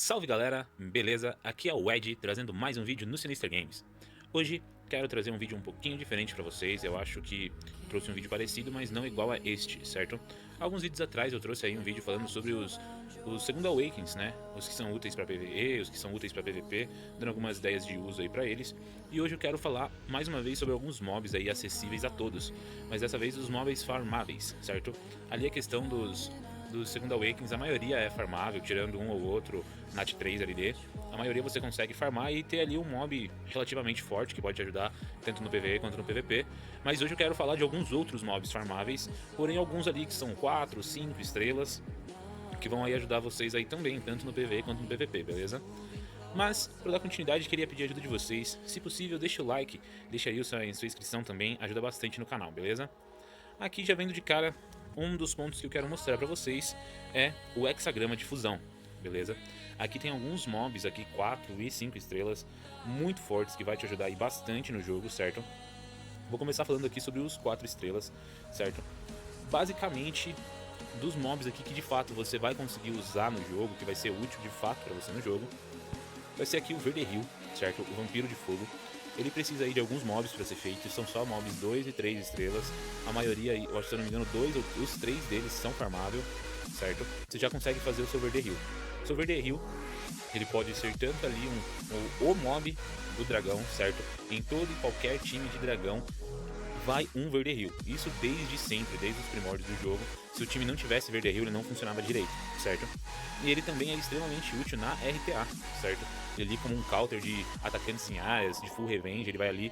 Salve galera, beleza? Aqui é o Ed trazendo mais um vídeo no Sinister Games. Hoje quero trazer um vídeo um pouquinho diferente pra vocês. Eu acho que trouxe um vídeo parecido, mas não igual a este, certo? Alguns vídeos atrás eu trouxe aí um vídeo falando sobre os Second Awakens, né? Os que são úteis pra PvE, os que são úteis pra PvP, dando algumas ideias de uso aí pra eles. E hoje eu quero falar mais uma vez sobre alguns mobs aí acessíveis a todos, mas dessa vez os mobs farmáveis, certo? Ali a questão dos Second Awakens, a maioria é farmável, tirando um ou outro Nat 3 LD. A maioria você consegue farmar e ter ali um mob relativamente forte que pode te ajudar tanto no PvE quanto no PvP. Mas hoje eu quero falar de alguns outros mobs farmáveis, porém alguns ali que são 4, 5 estrelas, que vão aí ajudar vocês aí também, tanto no PvE quanto no PvP, beleza? Mas, para dar continuidade, queria pedir a ajuda de vocês. Se possível, deixa o like, deixa aí sua inscrição também, ajuda bastante no canal, beleza? Aqui já vendo de cara, um dos pontos que eu quero mostrar para vocês é o hexagrama de fusão, beleza? Aqui tem alguns mobs, aqui 4 e 5 estrelas, muito fortes, que vai te ajudar aí bastante no jogo, certo? Vou começar falando aqui sobre os 4 estrelas, certo? Basicamente, dos mobs aqui que de fato você vai conseguir usar no jogo, que vai ser útil de fato para você no jogo, vai ser aqui o Verderil, certo? O Vampiro de Fogo. Ele precisa aí de alguns mobs para ser feito, são só mobs 2 e 3 estrelas. A maioria, eu acho, se eu não me engano, os 3 deles são farmável, certo? Você já consegue fazer o seu Verderil. O seu Verderil, ele pode ser tanto ali o mob do dragão, certo? Em todo e qualquer time de dragão vai um Verderil. Isso desde sempre, desde os primórdios do jogo. Se o time não tivesse Verderil, ele não funcionava direito, certo? E ele também é extremamente útil na RTA, certo? Ele ali como um counter de atacantes em áreas, de full revenge, ele vai ali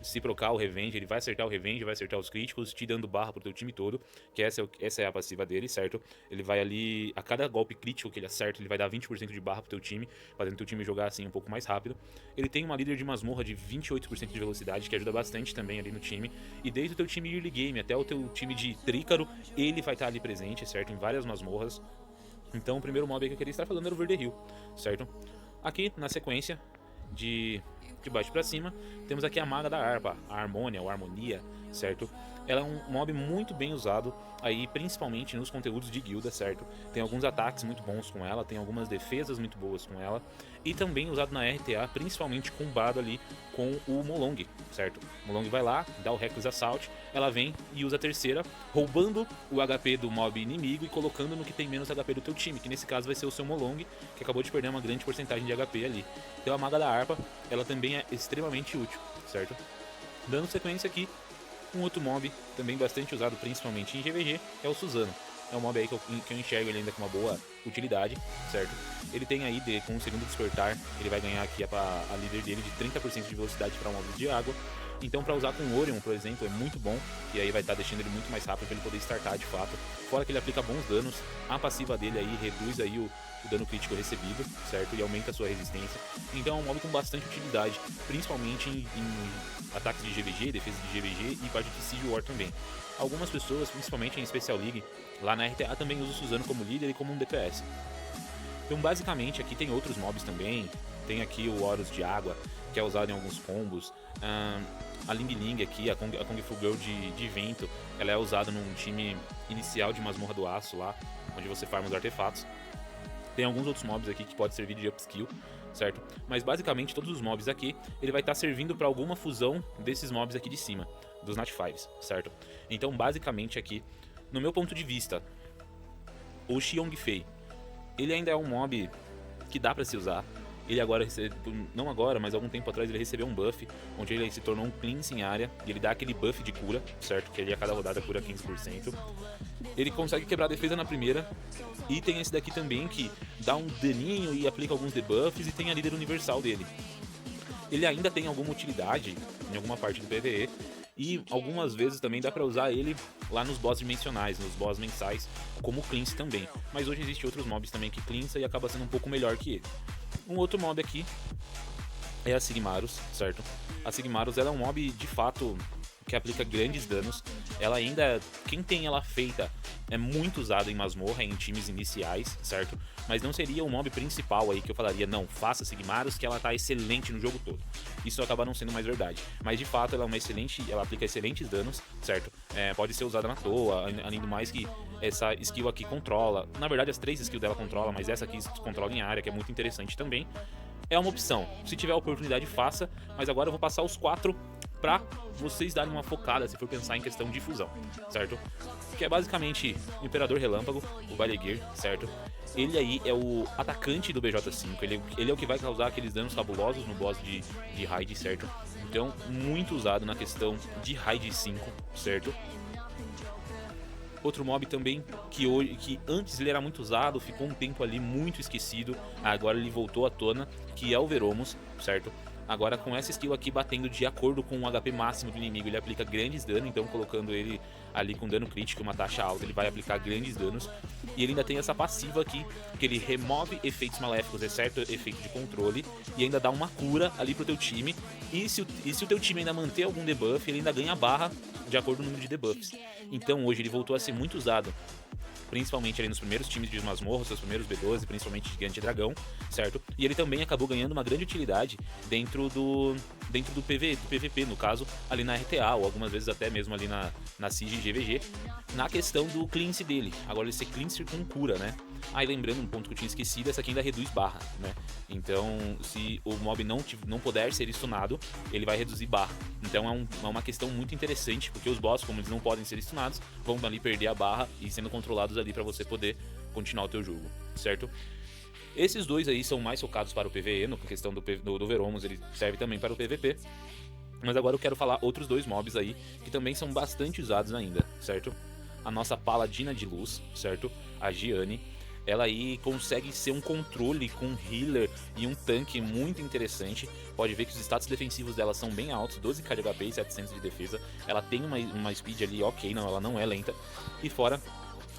se procar o revenge, ele vai acertar o revenge, vai acertar os críticos, te dando barra pro teu time todo, que essa é a passiva dele, certo? Ele vai ali, a cada golpe crítico que ele acerta, ele vai dar 20% de barra pro teu time, fazendo teu time jogar assim um pouco mais rápido. Ele tem uma líder de masmorra de 28% de velocidade, que ajuda bastante também ali no time, e desde o teu time early game até o teu time de Trícaro, ele vai estar ali presente, certo? Em várias masmorras. Então o primeiro mob que eu queria estar falando era o Verderil, certo? Aqui, na sequência, de baixo pra cima, temos aqui a Maga da Harpa, a Harmonia ou Harmonia, certo? Ela é um mob muito bem usado aí, principalmente nos conteúdos de guilda, certo? Tem alguns ataques muito bons com ela, tem algumas defesas muito boas com ela, e também usado na RTA, principalmente combado ali com o Molong, certo? O Molong vai lá, dá o Reckless Assault, ela vem e usa a terceira, roubando o HP do mob inimigo e colocando no que tem menos HP do teu time, que nesse caso vai ser o seu Molong, que acabou de perder uma grande porcentagem de HP ali. Então a Maga da Harpa, ela também é extremamente útil, certo? Dando sequência aqui, um outro mob também bastante usado principalmente em GVG é o Suzano. É um mob aí que eu enxergo ele ainda com uma boa utilidade, certo? Ele tem aí, com o segundo despertar, ele vai ganhar aqui a líder dele de 30% de velocidade para mobs de água. Então para usar com o Orion, por exemplo, é muito bom, e aí vai estar deixando ele muito mais rápido para ele poder startar de fato. Fora que ele aplica bons danos, a passiva dele aí reduz aí o dano crítico recebido, certo? E aumenta a sua resistência. Então é um mob com bastante utilidade, principalmente em ataques de GVG, defesa de GVG e parte de Siege War também. Algumas pessoas, principalmente em Special League, lá na RTA também usam o Suzano como líder e como um DPS. Então basicamente aqui tem outros mobs também, tem aqui o Horus de Água, que é usado em alguns combos, a Ling Ling aqui, a Kung Fu Girl de vento, ela é usada num time inicial de Masmorra do Aço lá, onde você farma os artefatos. Tem alguns outros mobs aqui que pode servir de upskill, certo? Mas basicamente todos os mobs aqui, ele vai estar servindo para alguma fusão desses mobs aqui de cima, dos Nat 5s, certo? Então basicamente aqui, no meu ponto de vista, o Xiongfei, ele ainda é um mob que dá para se usar. Ele agora, não agora, mas algum tempo atrás ele recebeu um buff, onde ele se tornou um cleanse em área, e ele dá aquele buff de cura, certo? Que ele a cada rodada cura 15%. Ele consegue quebrar a defesa na primeira, e tem esse daqui também que dá um daninho e aplica alguns debuffs, e tem a líder universal dele. Ele ainda tem alguma utilidade em alguma parte do PvE, e algumas vezes também dá pra usar ele lá nos boss dimensionais, nos boss mensais, como cleanse também. Mas hoje existem outros mobs também que cleansa e acaba sendo um pouco melhor que ele. Um outro mob aqui é a Sigmarus, certo? A Sigmarus ela é um mob de fato que aplica grandes danos. Ela ainda, quem tem ela feita é muito usada em masmorra, em times iniciais, certo? Mas não seria o mob principal aí que eu falaria, não, faça Sigmarus que ela tá excelente no jogo todo. Isso acaba não sendo mais verdade. Mas de fato ela é uma excelente, ela aplica excelentes danos, certo? Pode ser usada na toa, além do mais que essa skill aqui controla. Na verdade as 3 skills dela controla, mas essa aqui controla em área, que é muito interessante também. É uma opção, se tiver a oportunidade faça, mas agora eu vou passar os 4 pra vocês darem uma focada se for pensar em questão de fusão, certo? Que é basicamente o Imperador Relâmpago, o Balegear, certo? Ele aí é o atacante do BJ5, ele é o que vai causar aqueles danos cabulosos no boss de raid, certo? Então, muito usado na questão de raid 5, certo? Outro mob também que antes ele era muito usado, ficou um tempo ali muito esquecido, agora ele voltou à tona, que é o Veromos, certo? Agora com essa skill aqui batendo de acordo com o HP máximo do inimigo, ele aplica grandes danos, então colocando ele ali com dano crítico, uma taxa alta, ele vai aplicar grandes danos. E ele ainda tem essa passiva aqui, que ele remove efeitos maléficos, exceto efeito de controle, e ainda dá uma cura ali pro teu time. E se o teu time ainda manter algum debuff, ele ainda ganha barra de acordo com o número de debuffs. Então hoje ele voltou a ser muito usado, principalmente ali nos primeiros times de masmorra, seus primeiros B12, principalmente Gigante e Dragão, certo? E ele também acabou ganhando uma grande utilidade dentro do PVP, no caso, ali na RTA, ou algumas vezes até mesmo ali na Siege e GVG, na questão do cleanse dele. Agora ele ser cleanse com cura, né? Aí lembrando um ponto que eu tinha esquecido, essa aqui ainda reduz barra, né? Então, se o mob não puder ser stunado, ele vai reduzir barra. Então é uma questão muito interessante, porque os boss, como eles não podem ser stunados, vão ali perder a barra e sendo controlados ali para você poder continuar o teu jogo, certo? Esses dois aí são mais focados para o PvE, na questão do Veromos, ele serve também para o PvP. Mas agora eu quero falar outros dois mobs aí, que também são bastante usados ainda, certo? A nossa Paladina de Luz, certo? A Gianni. Ela aí consegue ser um controle com um healer e um tanque muito interessante. Pode ver que os status defensivos dela são bem altos, 12k de HP e 700 de defesa. Ela tem uma speed ali ok, não, ela não é lenta. E fora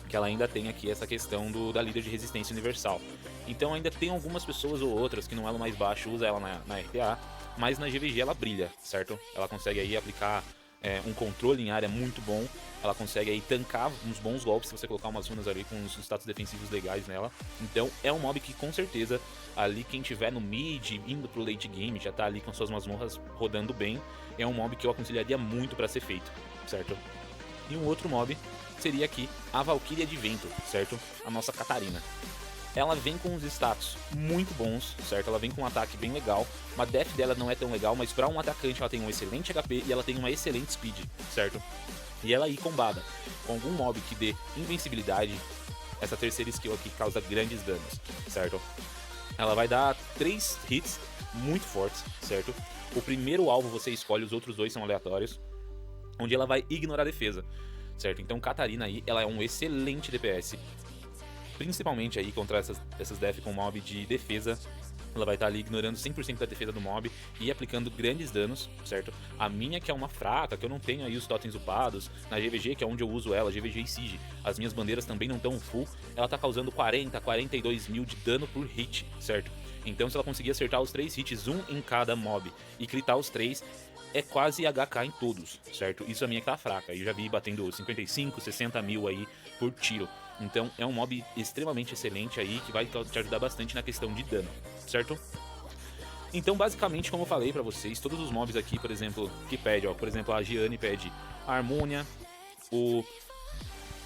que ela ainda tem aqui essa questão da líder de resistência universal. Então ainda tem algumas pessoas ou outras que no elo mais baixo usa ela na RTA, mas na GVG ela brilha, certo? Ela consegue aí aplicar um controle em área muito bom, ela consegue aí tancar uns bons golpes se você colocar umas runas ali com os status defensivos legais nela. Então é um mob que com certeza ali quem tiver no mid, indo pro late game, já tá ali com suas masmorras rodando bem, é um mob que eu aconselharia muito para ser feito, certo? E um outro mob seria aqui a Valkyria de Vento, certo? A nossa Catarina. Ela vem com uns status muito bons, certo? Ela vem com um ataque bem legal, a def dela não é tão legal, mas para um atacante ela tem um excelente HP e ela tem uma excelente speed, certo? E ela aí combada com algum mob que dê invencibilidade, essa terceira skill aqui causa grandes danos, certo? Ela vai dar 3 hits muito fortes, certo? O primeiro alvo você escolhe, os outros 2 são aleatórios, onde ela vai ignorar a defesa, certo? Então Catarina aí, ela é um excelente DPS, principalmente aí contra essas def com mob de defesa. Ela vai estar ali ignorando 100% da defesa do mob e aplicando grandes danos, certo? A minha que é uma fraca, que eu não tenho aí os totens upados, na GVG que é onde eu uso ela, GVG e Siege, as minhas bandeiras também não estão full, ela tá causando 40, 42 mil de dano por hit, certo? Então se ela conseguir acertar os 3 hits, um em cada mob, e critar os 3, é quase HK em todos, certo? Isso a minha que tá fraca, eu já vi batendo 55, 60 mil aí por tiro. Então é um mob extremamente excelente aí, que vai te ajudar bastante na questão de dano, certo? Então basicamente, como eu falei pra vocês, todos os mobs aqui, por exemplo, que pede, ó, por exemplo, a Gianni pede a Harmonia, o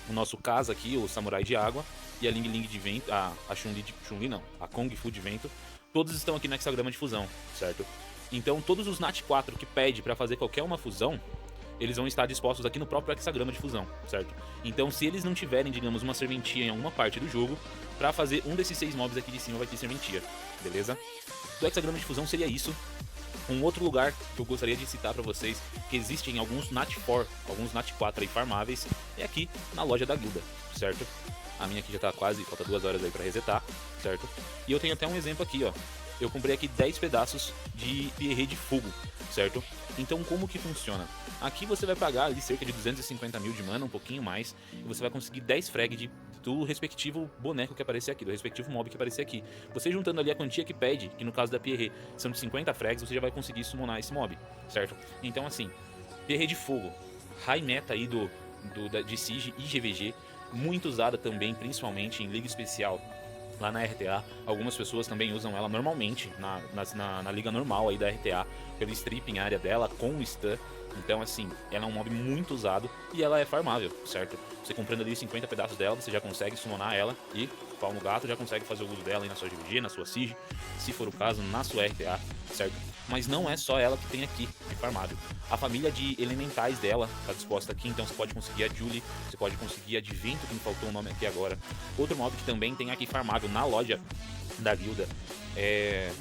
nosso Kasa aqui, o Samurai de Água, e a Ling Ling de Vento, a Chun-Li não, a Kung Fu de Vento, todos estão aqui no hexagrama de fusão, certo? Então todos os Nat 4 que pede pra fazer qualquer uma fusão, eles vão estar dispostos aqui no próprio hexagrama de fusão, certo? Então se eles não tiverem, digamos, uma serventia em alguma parte do jogo, pra fazer um desses 6 mobs aqui de cima vai ter serventia, beleza? Do hexagrama de fusão seria isso. Um outro lugar que eu gostaria de citar pra vocês, que existem alguns Nat 4, alguns Nat 4 aí farmáveis, é aqui na loja da guilda, certo? A minha aqui já tá quase, falta 2 horas aí pra resetar, certo? E eu tenho até um exemplo aqui, ó. Eu comprei aqui 10 pedaços de Pierre de fogo, certo? Então como que funciona? Aqui você vai pagar ali cerca de 250 mil de mana, um pouquinho mais, e você vai conseguir 10 frag do respectivo boneco que aparecer aqui, do respectivo mob que aparecer aqui. Você juntando ali a quantia que pede, que no caso da Pierre são de 50 frags, você já vai conseguir summonar esse mob, certo? Então assim, Pierre de fogo, high meta aí de Siege e GVG, muito usada também, principalmente em liga especial. Lá na RTA, algumas pessoas também usam ela normalmente na liga normal aí da RTA, pelo strip em área dela, com o stun. Então assim, ela é um mob muito usado e ela é farmável, certo? Você comprando ali 50 pedaços dela, você já consegue summonar ela e pau no gato, já consegue fazer o uso dela aí na sua GVG, na sua Siege, se for o caso, na sua RTA, certo? Mas não é só ela que tem aqui de farmável. A família de elementais dela está disposta aqui, então você pode conseguir a Julie, você pode conseguir a de vento, que me faltou o nome aqui agora. Outro mob que também tem aqui farmável na loja da guilda é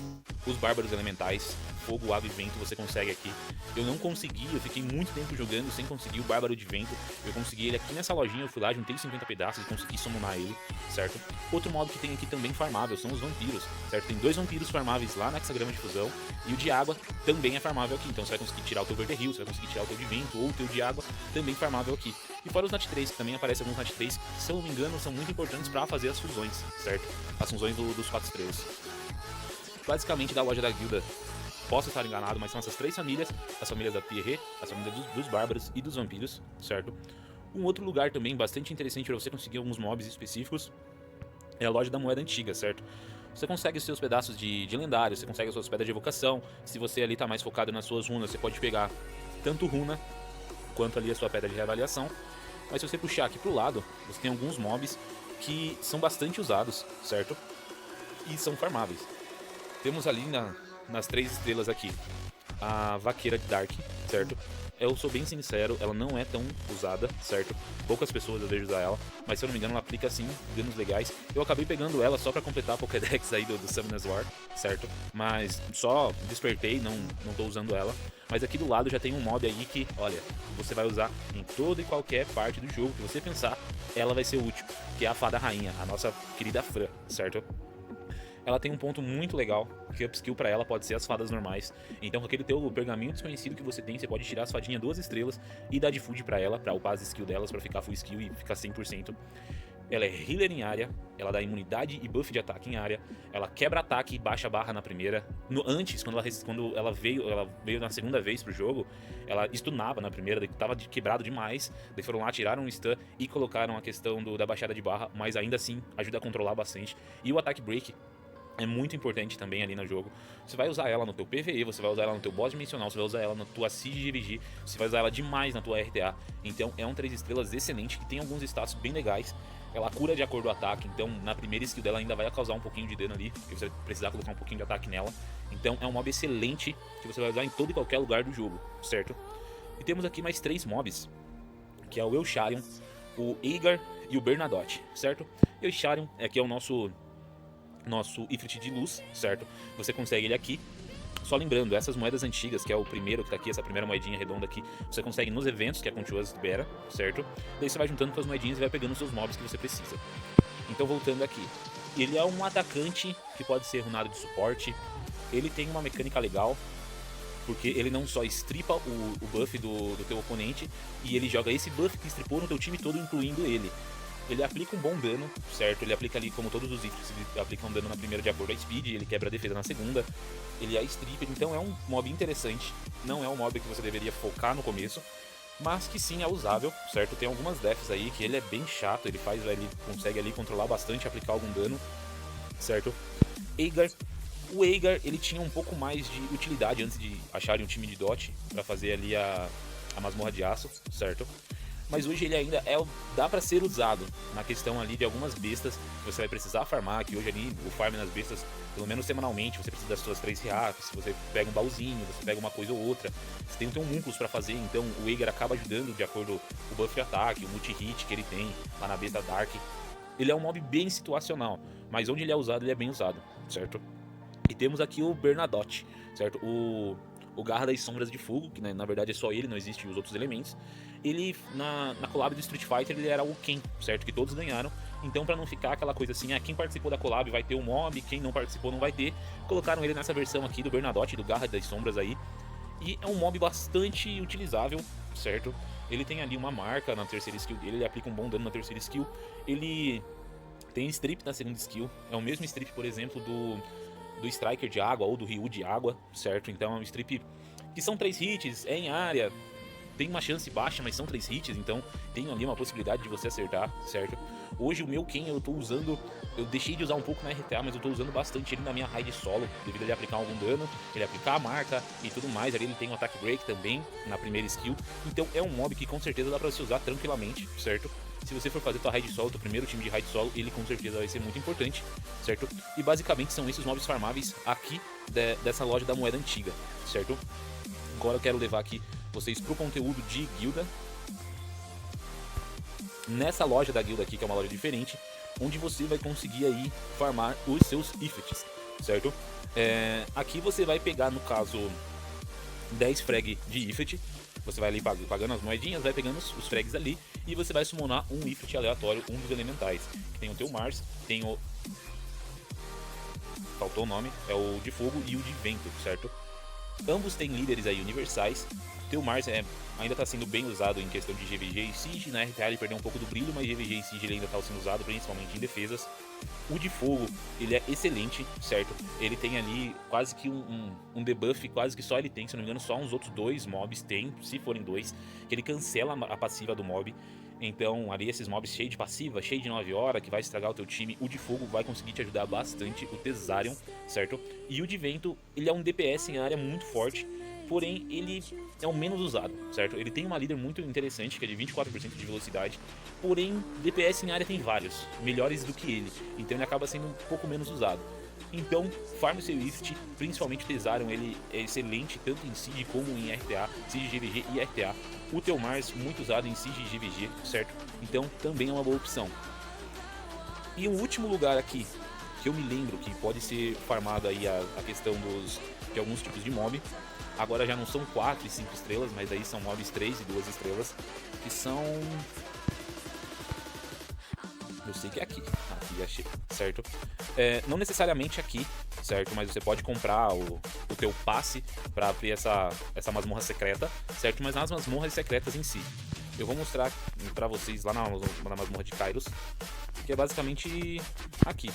os bárbaros elementais, fogo, água e vento, você consegue aqui. Eu não consegui, eu fiquei muito tempo jogando sem conseguir o bárbaro de vento. Eu consegui ele aqui nessa lojinha, eu fui lá, juntei 50 pedaços e consegui summonar ele, certo? Outro modo que tem aqui também farmável são os vampiros, certo? Tem 2 vampiros farmáveis lá na hexagrama de fusão e o de água também é farmável aqui. Então você vai conseguir tirar o teu verde rio, você vai conseguir tirar o teu de vento ou o teu de água, também farmável aqui. E fora os Nat 3, que também aparecem alguns Nat 3 que, se eu não me engano, são muito importantes para fazer as fusões, certo? As fusões dos 4 estrelas. Basicamente, da loja da guilda, posso estar enganado, mas são essas 3 famílias, as famílias da Pierre, as famílias dos bárbaros e dos vampiros, certo? Um outro lugar também bastante interessante para você conseguir alguns mobs específicos é a loja da moeda antiga, certo? Você consegue os seus pedaços de lendário, você consegue as suas pedras de evocação. Se você ali tá mais focado nas suas runas, você pode pegar tanto runa quanto ali a sua pedra de reavaliação. Mas se você puxar aqui pro lado, você tem alguns mobs que são bastante usados, certo? E são farmáveis. Temos ali nas 3 estrelas aqui a vaqueira de Dark, certo? Eu sou bem sincero, ela não é tão usada, certo? Poucas pessoas eu vejo usar ela, mas se eu não me engano ela aplica sim danos legais. Eu acabei pegando ela só pra completar a Pokédex aí do Summoners War, certo? Mas só despertei, não tô usando ela. Mas aqui do lado já tem um mob aí que, olha, você vai usar em toda e qualquer parte do jogo que você pensar, ela vai ser útil, que é a Fada Rainha, a nossa querida Fran, certo? Ela tem um ponto muito legal, que upskill pra ela pode ser as fadas normais. Então com aquele teu pergaminho desconhecido que você tem, você pode tirar as fadinhas 2 estrelas e dar de food pra ela, pra upar as skills delas, pra ficar full skill e ficar 100%. Ela é healer em área, ela dá imunidade e buff de ataque em área, ela quebra ataque e baixa barra na primeira. Antes, quando ela veio na segunda vez pro jogo, ela stunava na primeira, daí tava quebrado demais, daí foram lá, tiraram um stun e colocaram a questão da baixada de barra, mas ainda assim ajuda a controlar bastante. E o ataque break é muito importante também ali no jogo. Você vai usar ela no teu PvE, você vai usar ela no teu boss dimensional, você vai usar ela na tua Siege GVG, você vai usar ela demais na tua RTA. Então é um 3 estrelas excelente, que tem alguns status bem legais. Ela cura de acordo com o ataque, então na primeira skill dela ainda vai causar um pouquinho de dano ali, porque você vai precisar colocar um pouquinho de ataque nela. Então é um mob excelente, que você vai usar em todo e qualquer lugar do jogo, certo? E temos aqui mais 3 mobs, que é o Elsharion, o Eigar e o Bernadotte, certo? Elsharion aqui é o nosso Ifrit de luz, certo? Você consegue ele aqui. Só lembrando, essas moedas antigas, que é o primeiro que tá aqui, essa primeira moedinha redonda aqui, você consegue nos eventos que a Continuous libera, certo? Daí você vai juntando com as moedinhas e vai pegando os seus mobs que você precisa. Então voltando aqui, ele é um atacante que pode ser runado de suporte, ele tem uma mecânica legal, porque ele não só estripa o buff do teu oponente, e ele joga esse buff que estripou no teu time todo, incluindo ele. Ele aplica um bom dano, certo? Ele aplica ali, como todos os itens, ele aplica um dano na primeira de acordo com a speed, ele quebra a defesa na segunda, ele é stripper, então é um mob interessante, não é um mob que você deveria focar no começo, mas que sim é usável, certo? Tem algumas defs aí que ele é bem chato, ele consegue ali controlar bastante, aplicar algum dano, certo? Eigar, o Eigar, ele tinha um pouco mais de utilidade antes de acharem um time de dot pra fazer ali a masmorra de aço, certo? Mas hoje ele ainda dá pra ser usado na questão ali de algumas bestas que você vai precisar farmar, que hoje ali o farm nas bestas, pelo menos semanalmente, você precisa das suas 3 reaps, você pega um baúzinho, você pega uma coisa ou outra, você tem um múnculos pra fazer, então o Eigar acaba ajudando de acordo com o buff de ataque, o multi-hit que ele tem lá na besta Dark. Ele é um mob bem situacional, mas onde ele é usado, ele é bem usado, certo? E temos aqui o Bernadotte, certo? O Garra das Sombras de Fogo, que na verdade é só ele, não existe os outros elementos. Ele, na collab do Street Fighter, ele era o Ken, certo? Que todos ganharam. Então, pra não ficar aquela coisa assim, quem participou da collab vai ter um mob, quem não participou não vai ter, colocaram ele nessa versão aqui do Bernadotte, do Garra das Sombras aí. E é um mob bastante utilizável, certo? Ele tem ali uma marca na terceira skill dele, ele aplica um bom dano na terceira skill. Ele tem strip na segunda skill, é o mesmo strip, por exemplo, do Striker de água ou do Ryu de água, certo? Então é um strip que são 3 hits, é em área, tem uma chance baixa, mas são 3 hits, então tem ali uma possibilidade de você acertar, certo? Hoje o meu Ken eu tô usando, eu deixei de usar um pouco na RTA, mas eu tô usando bastante ele na minha raid solo, devido a ele aplicar algum dano, ele aplicar a marca e tudo mais. Ali ele tem um ataque break também na primeira skill, então é um mob que com certeza dá pra se usar tranquilamente, certo? Se você for fazer tua raid solo, teu primeiro time de raid solo, ele com certeza vai ser muito importante, certo? E basicamente são esses mobs farmáveis aqui dessa loja da moeda antiga, certo? Agora eu quero levar aqui vocês pro conteúdo de guilda. Nessa loja da guilda aqui, que é uma loja diferente, onde você vai conseguir aí farmar os seus ifets, certo? Aqui você vai pegar, no caso, 10 frag de ifet. Você vai ali pagando as moedinhas, vai pegando os frags ali e você vai summonar um ifet aleatório, um dos elementais. Tem o teu Mars, tem o... faltou o nome, é o de fogo e o de vento, certo? Ambos têm líderes aí universais. O teu Mars ainda está sendo bem usado em questão de GVG e Siege. Na RTA ele perdeu um pouco do brilho, mas GVG e Siege ele ainda está sendo usado principalmente em defesas. O de fogo, ele é excelente, certo? Ele tem ali quase que um debuff, quase que só ele tem, se não me engano, só uns outros 2 mobs tem, se forem 2, que ele cancela a passiva do mob. Então, ali esses mobs cheios de passiva, cheio de 9 horas, que vai estragar o teu time, o de fogo vai conseguir te ajudar bastante, o Thesarion, certo? E o de vento, ele é um DPS em área muito forte, porém ele é o menos usado, certo? Ele tem uma líder muito interessante, que é de 24% de velocidade, porém DPS em área tem vários, melhores do que ele, então ele acaba sendo um pouco menos usado. Então, farm seu Ift, principalmente o Thesarion, ele é excelente tanto em Siege como em RTA, Siege, GVG e RTA. O teu Mars, muito usado em Siege e GVG, certo? Então, também é uma boa opção. E o último lugar aqui, que eu me lembro que pode ser farmado aí a questão de alguns tipos de mob. Agora já não são 4 e 5 estrelas, mas aí são mobs 3 e 2 estrelas, que são... eu sei que é aqui achei, certo? Não necessariamente aqui, certo? Mas você pode comprar o teu passe para abrir essa masmorra secreta, certo? Mas nas masmorras secretas em si. Eu vou mostrar para vocês lá na masmorra de Kairos, que é basicamente aqui.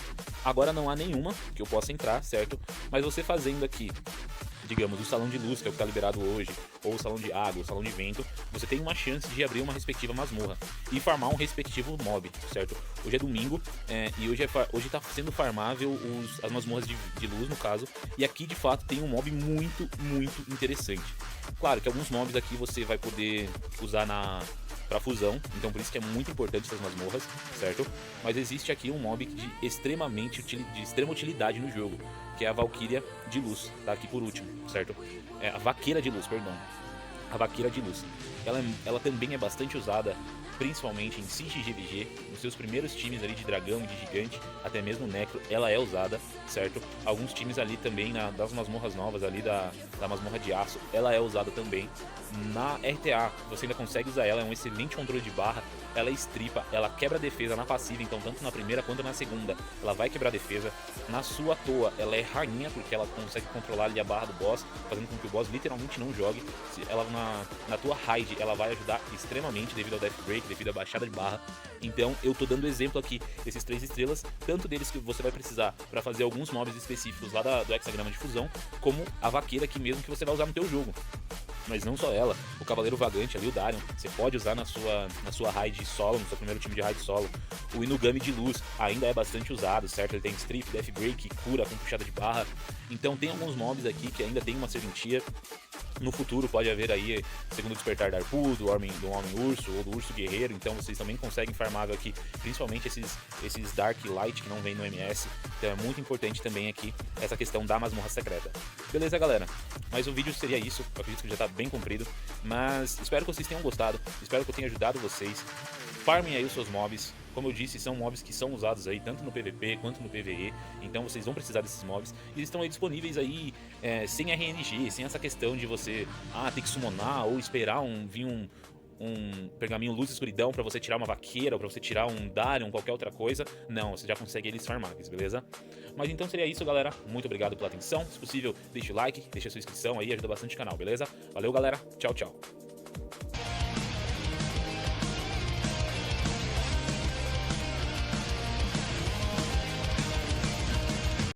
Agora não há nenhuma que eu possa entrar, certo? Mas você fazendo aqui, digamos, o salão de luz, que é o que está liberado hoje, ou o salão de água, o salão de vento, você tem uma chance de abrir uma respectiva masmorra e farmar um respectivo mob, certo? Hoje é domingo e hoje está sendo farmável as masmorras de luz, no caso, e aqui de fato tem um mob muito, muito interessante. Claro que alguns mobs aqui você vai poder usar para fusão, então por isso que é muito importante essas masmorras, certo? Mas existe aqui um mob de extrema utilidade no jogo, que é a Valkyria de Luz, tá aqui por último, certo? A Vaqueira de Luz, perdão. A Vaqueira de Luz. Ela também é bastante usada, principalmente em Siege e GVG, nos seus primeiros times ali de dragão e de gigante, até mesmo Necro, ela é usada, certo? Alguns times ali também, das masmorras novas ali, da masmorra de aço, ela é usada também. Na RTA, você ainda consegue usar ela, é um excelente controle de barra, ela estripa, ela quebra a defesa na passiva, então tanto na primeira quanto na segunda, ela vai quebrar a defesa. Na sua toa, ela é rainha, porque ela consegue controlar ali a barra do boss, fazendo com que o boss literalmente não jogue. Ela na tua raid, ela vai ajudar extremamente devido ao death break, devido à baixada de barra. Então eu tô dando exemplo aqui desses 3 estrelas, tanto deles que você vai precisar para fazer alguns mobs específicos lá do hexagrama de fusão, como a vaqueira aqui mesmo que você vai usar no teu jogo. Mas não só ela, o Cavaleiro Vagante ali, o Darion, você pode usar na sua raid solo, no seu primeiro time de raid solo. O Inugami de Luz ainda é bastante usado, certo? Ele tem strip, death break, cura com puxada de barra. Então tem alguns mobs aqui que ainda tem uma serventia. No futuro pode haver aí, segundo o despertar da Arpu, do Homem-Urso ou do Urso Guerreiro, então vocês também conseguem farmável aqui, principalmente esses Dark Light que não vem no MS, então é muito importante também aqui essa questão da masmorra secreta. Beleza, galera? Mas o vídeo seria isso, eu acredito que já tá bem comprido, mas espero que vocês tenham gostado, espero que eu tenha ajudado vocês. Farmem aí os seus mobs. Como eu disse, são mobs que são usados aí tanto no PVP quanto no PVE, então vocês vão precisar desses mobs. E eles estão aí disponíveis aí sem RNG, sem essa questão de você ter que summonar ou esperar vir um pergaminho luz e escuridão pra você tirar uma vaqueira ou pra você tirar um Darion, qualquer outra coisa. Não, você já consegue eles farmáveis, beleza? Mas então seria isso, galera. Muito obrigado pela atenção. Se possível, deixe o like, deixe a sua inscrição aí, ajuda bastante o canal, beleza? Valeu, galera. Tchau, tchau.